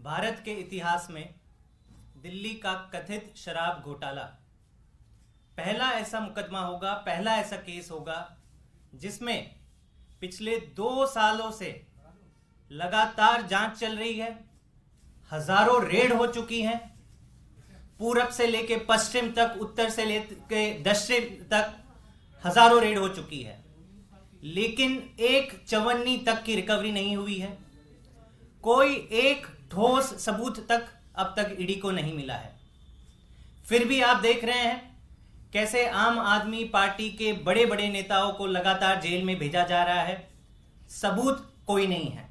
भारत के इतिहास में दिल्ली का कथित शराब घोटाला पहला ऐसा मुकदमा होगा, पहला ऐसा केस होगा जिसमें पिछले 2 सालों से लगातार जांच चल रही है। हजारों रेड हो चुकी हैं, पूरब से लेके पश्चिम तक, उत्तर से लेके दक्षिण तक हजारों रेड हो चुकी है, लेकिन एक चवन्नी तक की रिकवरी नहीं हुई है। कोई एक ठोस सबूत तक अब तक ईडी को नहीं मिला है। फिर भी आप देख रहे हैं कैसे आम आदमी पार्टी के बड़े बड़े नेताओं को लगातार जेल में भेजा जा रहा है, सबूत कोई नहीं है।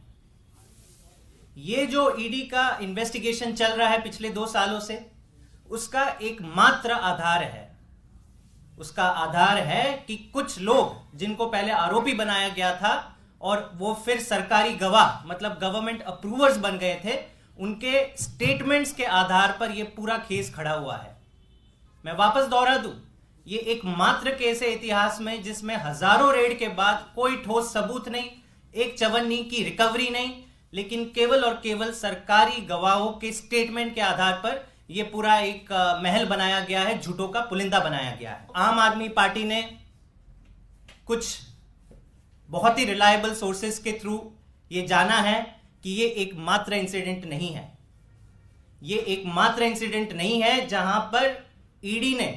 ये जो ईडी का इन्वेस्टिगेशन चल रहा है पिछले 2 सालों से, उसका एकमात्र आधार है, उसका आधार है कि कुछ लोग जिनको पहले आरोपी बनाया गया था और वो फिर सरकारी गवाह मतलब गवर्नमेंट अप्रूवर्स बन गए थे, उनके स्टेटमेंट्स के आधार पर यह पूरा केस खड़ा हुआ है। मैं वापस दोहरा दूं, ये एकमात्र केस है इतिहास में जिसमें हजारों रेड के बाद कोई ठोस सबूत नहीं, एक चवन्नी की रिकवरी नहीं, लेकिन केवल और केवल सरकारी गवाहों के स्टेटमेंट के आधार पर यह पूरा एक महल बनाया गया है, झूठों का पुलिंदा बनाया गया है। आम आदमी पार्टी ने कुछ बहुत ही रिलायबल सोर्सेस के थ्रू ये जाना है कि ये एकमात्र इंसिडेंट नहीं है। ये एकमात्र इंसिडेंट नहीं है जहां पर ईडी ने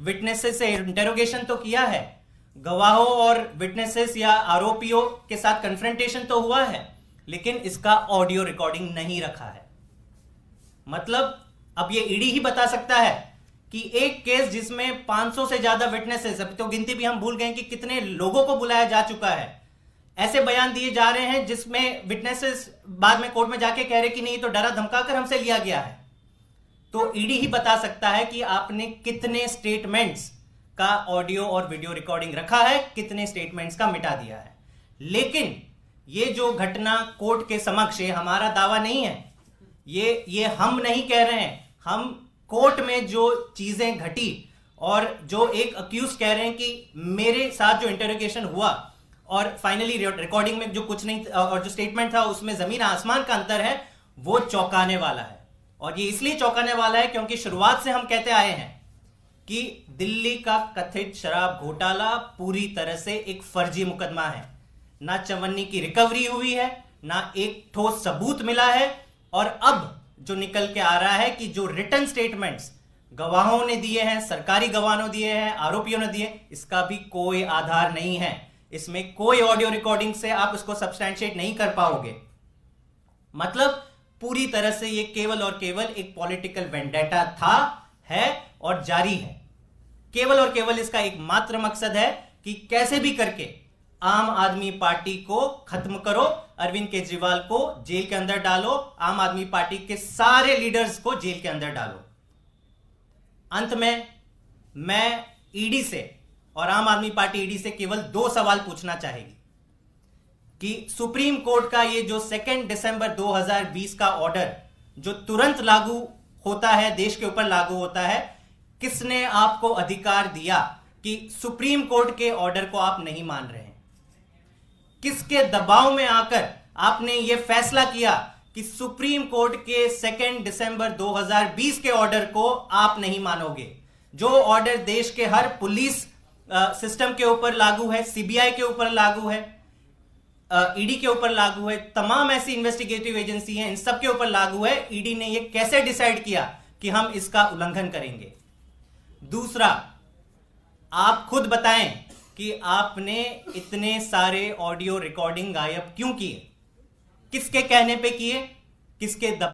विटनेसेस से इंटेरोगेशन तो किया है, गवाहों और विटनेसेस या आरोपियों के साथ कन्फ्रंटेशन तो हुआ है, लेकिन इसका ऑडियो रिकॉर्डिंग नहीं रखा है। मतलब अब ये ईडी ही बता सकता है कि एक केस जिसमें 500 से ज्यादा विटनेसेस, अब तो गिनती भी हम भूल गए कि कितने लोगों को बुलाया जा चुका है, ऐसे बयान दिए जा रहे हैं जिसमें विटनेसेस बाद में कोर्ट में जाके कह रहे कि नहीं तो डरा धमकाकर हमसे लिया गया है। तो ईडी ही बता सकता है कि आपने कितने स्टेटमेंट्स का ऑडियो और वीडियो रिकॉर्डिंग रखा है, कितने स्टेटमेंट्स का मिटा दिया है। लेकिन ये जो घटना कोर्ट के समक्ष, ये हमारा दावा नहीं है, ये हम नहीं कह रहे हैं, हम कोर्ट में जो चीजें घटी और जो एक अक्यूज कह रहे हैं कि मेरे साथ जो इंटरोगेशन हुआ और फाइनली रिकॉर्डिंग में जो कुछ नहीं और जो स्टेटमेंट था उसमें जमीन आसमान का अंतर है, वो चौंकाने वाला है। और ये इसलिए चौंकाने वाला है क्योंकि शुरुआत से हम कहते आए हैं कि दिल्ली का कथित शराब घोटाला पूरी तरह से एक फर्जी मुकदमा है। ना चवन्नी की रिकवरी हुई है, ना एक ठोस सबूत मिला है, और अब जो निकल के आ रहा है कि जो रिटन स्टेटमेंट्स गवाहों ने दिए हैं, सरकारी गवाहों ने दिए हैं, आरोपियों ने दिए, इसका भी कोई आधार नहीं है। इसमें कोई ऑडियो रिकॉर्डिंग से आप इसको सब्सटैंशिएट नहीं कर पाओगे। मतलब पूरी तरह से ये केवल और केवल एक पॉलिटिकल वेंडेटा था, है और जारी है। केवल और केवल इसका एकमात्र मकसद है कि कैसे भी करके आम आदमी पार्टी को खत्म करो, अरविंद केजरीवाल को जेल के अंदर डालो, आम आदमी पार्टी के सारे लीडर्स को जेल के अंदर डालो। अंत में मैं ईडी से और आम आदमी पार्टी ईडी से केवल 2 सवाल पूछना चाहेगी कि सुप्रीम कोर्ट का ये जो 2 दिसंबर 2020 का ऑर्डर जो तुरंत लागू होता है, देश के ऊपर लागू होता है, किसने आपको अधिकार दिया कि सुप्रीम कोर्ट के ऑर्डर को आप नहीं मान रहे हैं? किसके दबाव में आकर आपने ये फैसला किया कि सुप्रीम कोर्ट के 2 दिसंबर 2020 के ऑर्डर को आप नहीं मानोगे? जो ऑर्डर देश के हर पुलिस सिस्टम के ऊपर लागू है, सीबीआई के ऊपर लागू है, ईडी के ऊपर लागू है, तमाम ऐसी इन्वेस्टिगेटिव एजेंसी हैं, इन सब के ऊपर लागू है। ईडी ने ये कैसे डिसाइड किया कि हम इसका उल्लंघन करेंगे? दूसरा, आप खुद बताएं कि आपने इतने सारे ऑडियो रिकॉर्डिंग गायब क्यों किए? किसके कहने पे किए? किसके